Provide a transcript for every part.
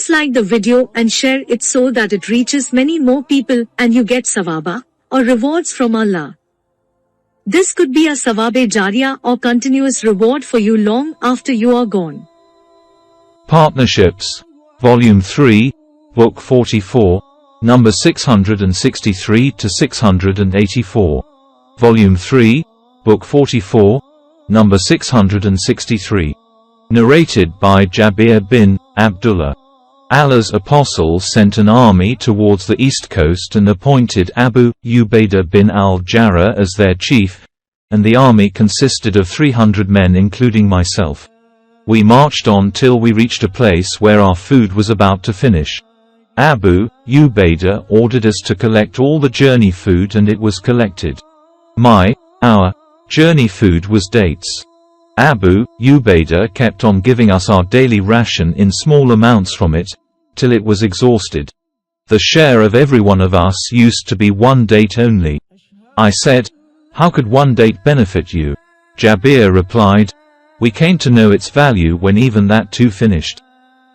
Please like the video and share it so that it reaches many more people and you get sawaba, or rewards from Allah. This could be a sawabe jariyah or continuous reward for you long after you are gone. Partnerships, Volume 3, Book 44, number 663 to 684. Volume 3, Book 44, number 663. Narrated by Jabir bin Abdullah. Allah's apostle sent an army towards the east coast and appointed Abu Ubaidah bin al-Jarrah as their chief, and the army consisted of 300 men including myself. We marched on till we reached a place where our food was about to finish. Abu Ubaidah ordered us to collect all the journey food, and it was collected. Our journey food was dates. Abu Ubaidah kept on giving us our daily ration in small amounts from it, till it was exhausted. The share of every one of us used to be 1 date only. I said, "How could 1 date benefit you?" Jabir replied, "We came to know its value when even that too finished."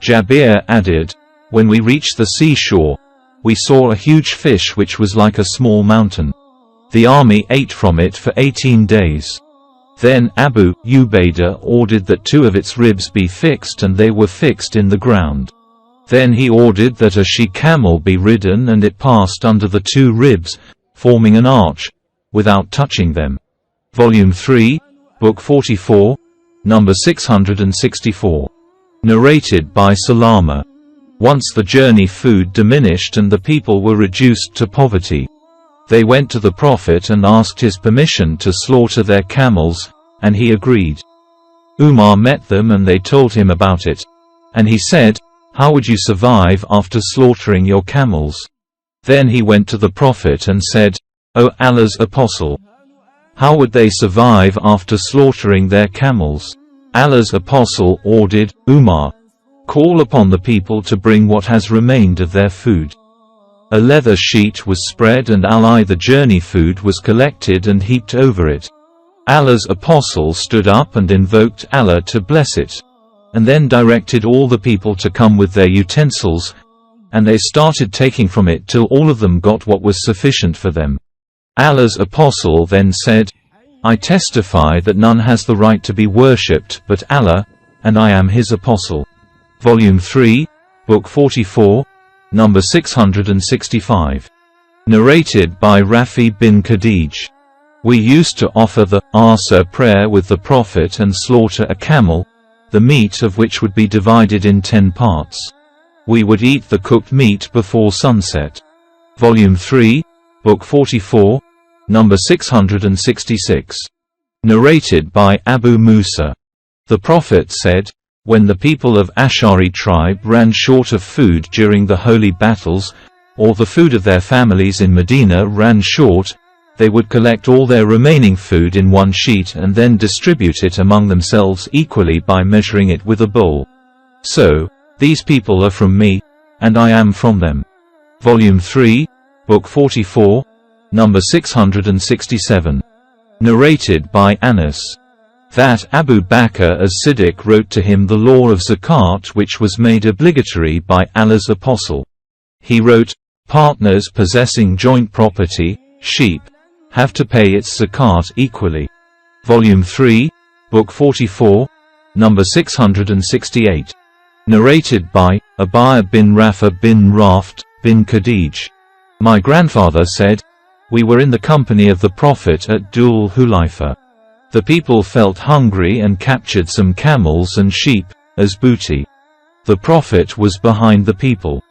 Jabir added, "When we reached the seashore, we saw a huge fish which was like a small mountain. The army ate from it for 18 days. Then Abu Ubaidah ordered that 2 of its ribs be fixed, and they were fixed in the ground. Then he ordered that a she-camel be ridden, and it passed under the 2 ribs, forming an arch, without touching them." Volume 3, Book 44, number 664. Narrated by Salama. Once the journey food diminished and the people were reduced to poverty. They went to the Prophet and asked his permission to slaughter their camels, and he agreed. Umar met them and they told him about it. And he said, "How would you survive after slaughtering your camels?" Then he went to the Prophet and said, "O Allah's Apostle, how would they survive after slaughtering their camels?" Allah's Apostle ordered, "Umar, call upon the people to bring what has remained of their food." A leather sheet was spread, and the journey food was collected and heaped over it. Allah's apostle stood up and invoked Allah to bless it, and then directed all the people to come with their utensils, and they started taking from it till all of them got what was sufficient for them. Allah's apostle then said, "I testify that none has the right to be worshipped but Allah, and I am his apostle." Volume 3, Book 44, number 665. Narrated by Rafi bin Khadij. We used to offer the Asr prayer with the Prophet and slaughter a camel, the meat of which would be divided in 10 parts. We would eat the cooked meat before sunset. Volume 3, Book 44, number 666. Narrated by Abu Musa. The Prophet said, "When the people of Ash'ari tribe ran short of food during the holy battles, or the food of their families in Medina ran short, they would collect all their remaining food in one sheet and then distribute it among themselves equally by measuring it with a bowl. So, these people are from me, and I am from them." Volume 3, Book 44, number 667. Narrated by Anas. That Abu Bakr as-Siddiq wrote to him the law of zakat, which was made obligatory by Allah's apostle. He wrote, "Partners possessing joint property, sheep, have to pay its zakat equally." Volume 3, Book 44, number 668. Narrated by Abaya bin Rafa bin Raft bin Khadij. My grandfather said, "We were in the company of the Prophet at Dhul Hulayfa. The people felt hungry and captured some camels and sheep, as booty. The Prophet was behind the people.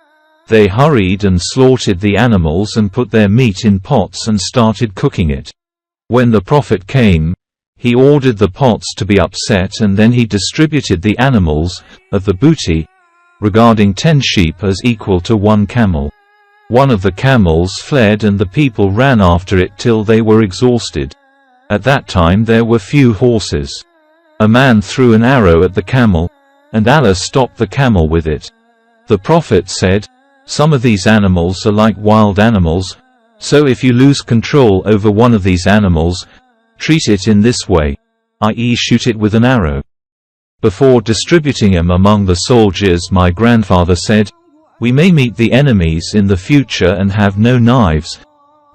They hurried and slaughtered the animals and put their meat in pots and started cooking it. When the Prophet came, he ordered the pots to be upset, and then he distributed the animals, of the booty, regarding 10 sheep as equal to 1 camel. One of the camels fled and the people ran after it till they were exhausted. At that time there were few horses. A man threw an arrow at the camel, and Allah stopped the camel with it. The Prophet said, "Some of these animals are like wild animals, so if you lose control over one of these animals, treat it in this way, i.e. shoot it with an arrow." Before distributing them among the soldiers, my grandfather said, "We may meet the enemies in the future and have no knives.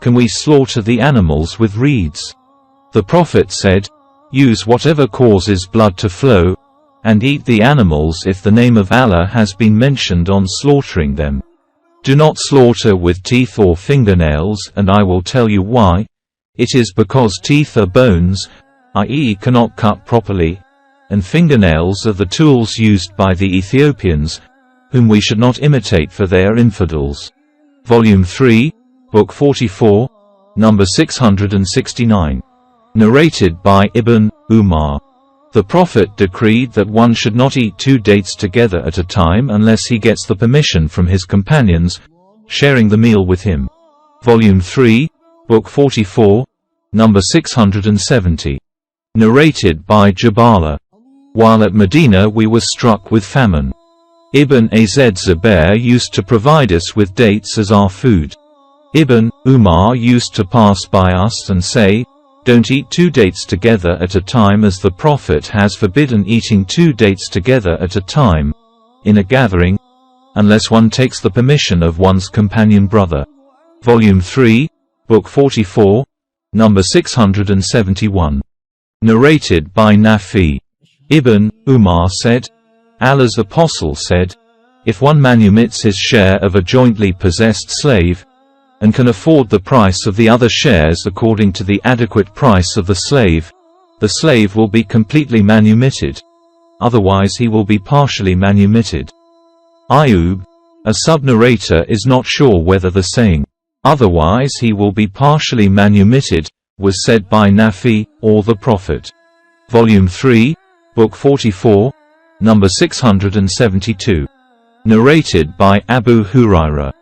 Can we slaughter the animals with reeds?" The Prophet said, "Use whatever causes blood to flow, and eat the animals if the name of Allah has been mentioned on slaughtering them. Do not slaughter with teeth or fingernails, and I will tell you why. It is because teeth are bones, i.e. cannot cut properly, and fingernails are the tools used by the Ethiopians, whom we should not imitate, for they are infidels." Volume 3, Book 44, number 669. Narrated by Ibn Umar. The Prophet decreed that one should not eat 2 dates together at a time unless he gets the permission from his companions, sharing the meal with him. Volume 3, Book 44, number 670. Narrated by Jabala. While at Medina we were struck with famine. Ibn Az Zubair used to provide us with dates as our food. Ibn Umar used to pass by us and say, "Don't eat 2 dates together at a time, as the Prophet has forbidden eating 2 dates together at a time, in a gathering, unless one takes the permission of one's companion brother." Volume 3, Book 44, number 671. Narrated by Nafi. Ibn Umar said, Allah's Apostle said, "If one manumits his share of a jointly possessed slave, and can afford the price of the other shares according to the adequate price of the slave will be completely manumitted. Otherwise he will be partially manumitted." Ayub, a sub-narrator, is not sure whether the saying, "Otherwise he will be partially manumitted," was said by Nafi, or the Prophet. Volume 3, Book 44, number 672. Narrated by Abu Hurairah.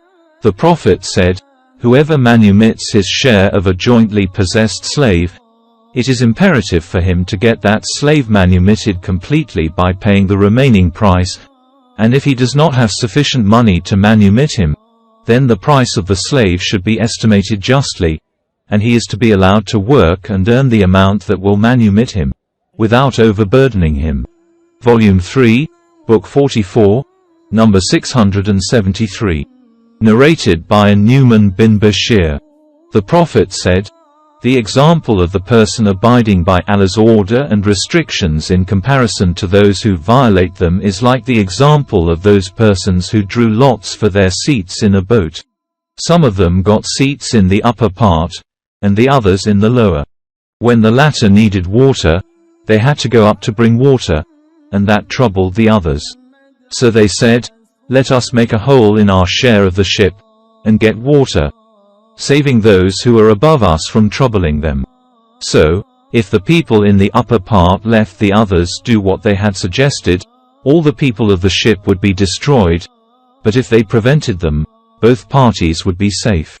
The Prophet said, "Whoever manumits his share of a jointly possessed slave, it is imperative for him to get that slave manumitted completely by paying the remaining price, and if he does not have sufficient money to manumit him, then the price of the slave should be estimated justly, and he is to be allowed to work and earn the amount that will manumit him, without overburdening him." Volume 3, Book 44, number 673. Narrated by Nu'man bin Bashir. The Prophet said, "The example of the person abiding by Allah's order and restrictions in comparison to those who violate them is like the example of those persons who drew lots for their seats in a boat. Some of them got seats in the upper part, and the others in the lower. When the latter needed water, they had to go up to bring water, and that troubled the others. So they said, 'Let us make a hole in our share of the ship, and get water, saving those who are above us from troubling them.' So, if the people in the upper part left the others do what they had suggested, all the people of the ship would be destroyed, but if they prevented them, both parties would be safe."